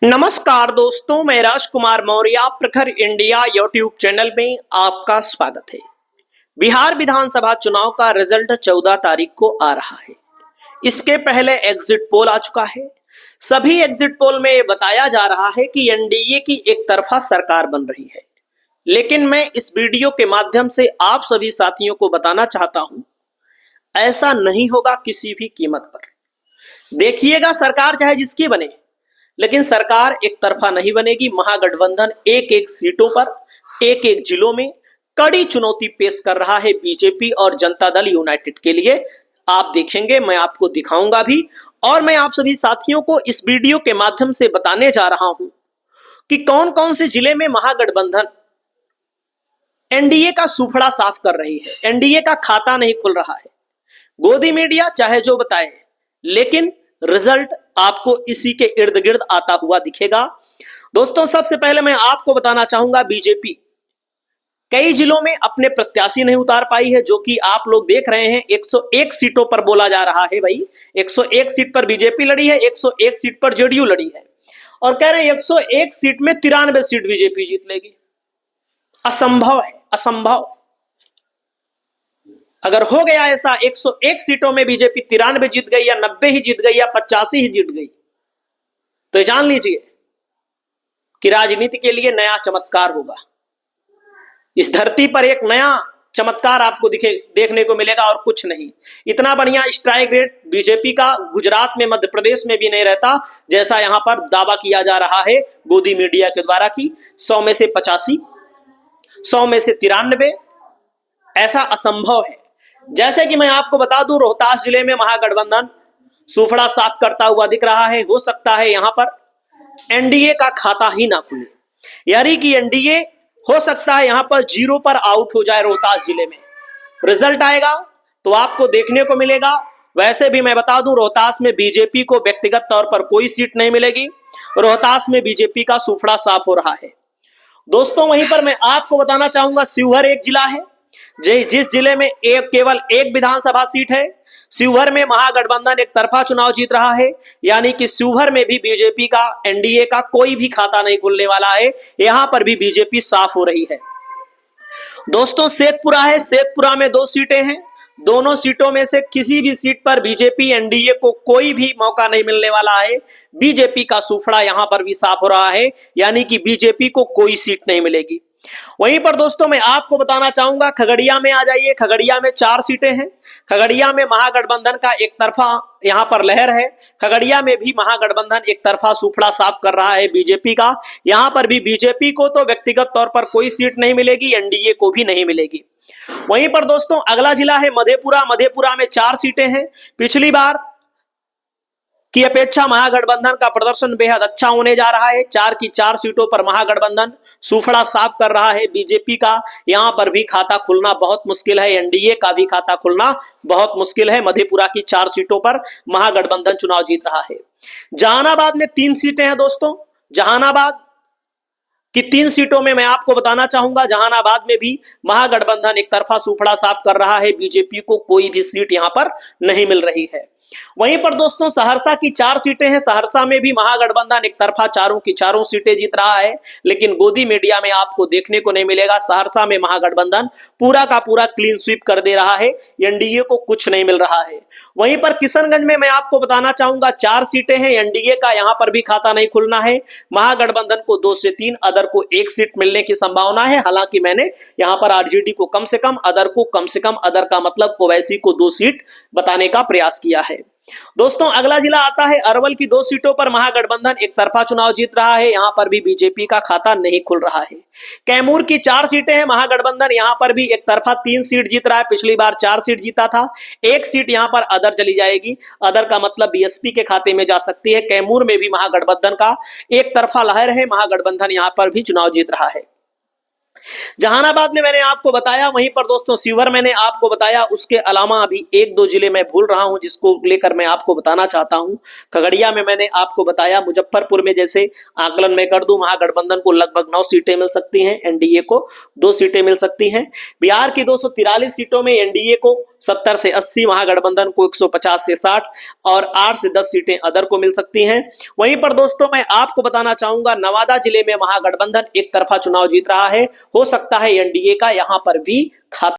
नमस्कार दोस्तों, मैं राजकुमार मौर्य प्रखर इंडिया यूट्यूब चैनल में आपका स्वागत है। बिहार विधानसभा चुनाव का रिजल्ट 14 तारीख को आ रहा है। इसके पहले एग्जिट पोल आ चुका है। सभी एग्जिट पोल में बताया जा रहा है कि एनडीए की एक तरफा सरकार बन रही है, लेकिन मैं इस वीडियो के माध्यम से आप सभी साथियों को बताना चाहता हूं, ऐसा नहीं होगा किसी भी कीमत पर। देखिएगा, सरकार चाहे जिसकी बने, लेकिन सरकार एक तरफा नहीं बनेगी। महागठबंधन एक एक सीटों पर, एक एक जिलों में कड़ी चुनौती पेश कर रहा है बीजेपी और जनता दल यूनाइटेड के लिए। आप देखेंगे, मैं आपको दिखाऊंगा भी, और मैं आप सभी साथियों को इस वीडियो के माध्यम से बताने जा रहा हूं कि कौन कौन से जिले में महागठबंधन एनडीए का सूफड़ा साफ कर रही है। एनडीए का खाता नहीं खुल रहा है। गोदी मीडिया चाहे जो बताए, लेकिन रिजल्ट आपको इसी के इर्द गिर्द आता हुआ दिखेगा। दोस्तों, सबसे पहले मैं आपको बताना चाहूंगा, बीजेपी कई जिलों में अपने प्रत्याशी नहीं उतार पाई है, जो कि आप लोग देख रहे हैं। 101 सीटों पर बोला जा रहा है भाई, 101 सीट पर बीजेपी लड़ी है, 101 सीट पर जेडीयू लड़ी है, और कह रहे हैं 101 सीट में 93 सीट बीजेपी जीत लेगी। असंभव है, असंभव। अगर हो गया ऐसा, 101 सीटों में बीजेपी 93 जीत गई, या 90 ही जीत गई, या 85 ही जीत गई, तो जान लीजिए कि राजनीति के लिए नया चमत्कार होगा। इस धरती पर एक नया चमत्कार आपको देखने को मिलेगा, और कुछ नहीं। इतना बढ़िया स्ट्राइक रेट बीजेपी का गुजरात में, मध्य प्रदेश में भी नहीं रहता, जैसा यहां पर दावा किया जा रहा है गोदी मीडिया के द्वारा कि 100 में से 85, 100 में से 93। ऐसा असंभव है। जैसे कि मैं आपको बता दूं, रोहतास जिले में महागठबंधन सूफड़ा साफ करता हुआ दिख रहा है। हो सकता है यहां पर एनडीए का खाता ही ना खुले, यानी कि एनडीए हो सकता है यहां पर 0 पर आउट हो जाए। रोहतास जिले में रिजल्ट आएगा तो आपको देखने को मिलेगा। वैसे भी मैं बता दूं, रोहतास में बीजेपी को व्यक्तिगत तौर पर कोई सीट नहीं मिलेगी। रोहतास में बीजेपी का सूफड़ा साफ हो रहा है। दोस्तों, वहीं पर मैं आपको बताना चाहूंगा, शिवहर एक जिला है जिस जिले में केवल एक विधानसभा सीट है। शिवहर में महागठबंधन एक तरफा चुनाव जीत रहा है, यानी कि शिवहर में भी बीजेपी का, एनडीए का कोई भी खाता नहीं खुलने वाला है। यहां पर भी बीजेपी साफ हो रही है। दोस्तों, शेखपुरा है। शेखपुरा में 2 सीटें हैं। दोनों सीटों में से किसी भी सीट पर बीजेपी, एनडीए को कोई भी मौका नहीं मिलने वाला है। बीजेपी का सूफड़ा यहां पर भी साफ हो रहा है, यानी कि बीजेपी को कोई सीट नहीं मिलेगी। वहीं पर दोस्तों, मैं आपको बताना चाहूंगा, खगड़िया में आ जाइए। खगड़िया में 4 सीटें हैं। खगड़िया में महागठबंधन का एक तरफा यहां पर लहर है। खगड़िया में भी महागठबंधन एक तरफा सूफड़ा साफ कर रहा है बीजेपी का। यहां पर भी बीजेपी को तो व्यक्तिगत तौर पर कोई सीट नहीं मिलेगी, एनडीए को भी नहीं मिलेगी। वहीं पर दोस्तों, अगला जिला है मधेपुरा। मधेपुरा में 4 सीटें हैं। पिछली बार की अपेक्षा महागठबंधन का प्रदर्शन बेहद अच्छा होने जा रहा है। 4 की 4 सीटों पर महागठबंधन सूफड़ा साफ कर रहा है बीजेपी का। यहां पर भी खाता खुलना बहुत मुश्किल है, एनडीए का भी खाता खुलना बहुत मुश्किल है। मधेपुरा की 4 सीटों पर महागठबंधन चुनाव जीत रहा है। जहानाबाद में 3 सीटें हैं दोस्तों। जहानाबाद कि 3 सीटों में मैं आपको बताना चाहूंगा, जहानाबाद में भी महागठबंधन एक तरफा सूफड़ा साफ कर रहा है। बीजेपी को कोई भी सीट यहां पर नहीं मिल रही है। वहीं पर दोस्तों, सहरसा की 4 सीटें हैं। सहरसा में भी महागठबंधन एक तरफा चारों की चारों सीटें जीत रहा है, लेकिन गोदी मीडिया में आपको देखने को नहीं मिलेगा। सहरसा में महागठबंधन पूरा का पूरा क्लीन स्वीप कर दे रहा है, एनडीए को कुछ नहीं मिल रहा है। वहीं पर किशनगंज में मैं आपको बताना चाहूंगा, 4 सीटें हैं। एनडीए का यहां पर भी खाता नहीं खुलना है। महागठबंधन को 2 से 3, अदर को 1 सीट मिलने की संभावना है। हालांकि मैंने यहां पर आरजेडी को कम से कम, अदर को कम से कम, अदर का मतलब ओवैसी को 2 सीट बताने का प्रयास किया है। दोस्तों, अगला जिला आता है अरवल की 2 सीटों पर महागठबंधन एक तरफा चुनाव जीत रहा है। यहां पर भी बीजेपी का खाता नहीं खुल रहा है। कैमूर की 4 सीटें हैं। महागठबंधन यहां पर भी एक तरफा 3 सीट जीत रहा है। पिछली बार 4 सीट जीता था। 1 सीट यहां पर अदर चली जाएगी। अदर का मतलब बीएसपी के खाते में जा सकती है। कैमूर में भी महागठबंधन का एक तरफा लहर है। महागठबंधन यहां पर भी चुनाव जीत रहा है। जहानाबाद में मैंने आपको बताया, वहीं पर दोस्तों शिवहर मैंने आपको बताया। उसके अलावा अभी एक दो जिले मैं भूल रहा हूं जिसको लेकर मैं आपको बताना चाहता हूं। खगड़िया में मैंने आपको बताया, मुजफ्फरपुर में जैसे आकलन में कर दूं, महागठबंधन को लगभग 9 सीटें मिल सकती हैं, एनडीए को 2 सीटें मिल सकती हैं। बिहार की 243 सीटों में एनडीए को 70 से 80, महागठबंधन को 150 से 60 और 8 से 10 सीटें अदर को मिल सकती हैं। वहीं पर दोस्तों मैं आपको बताना चाहूंगा, नवादा जिले में महागठबंधन एक तरफा चुनाव जीत रहा है। हो सकता है एनडीए का यहां पर भी खाता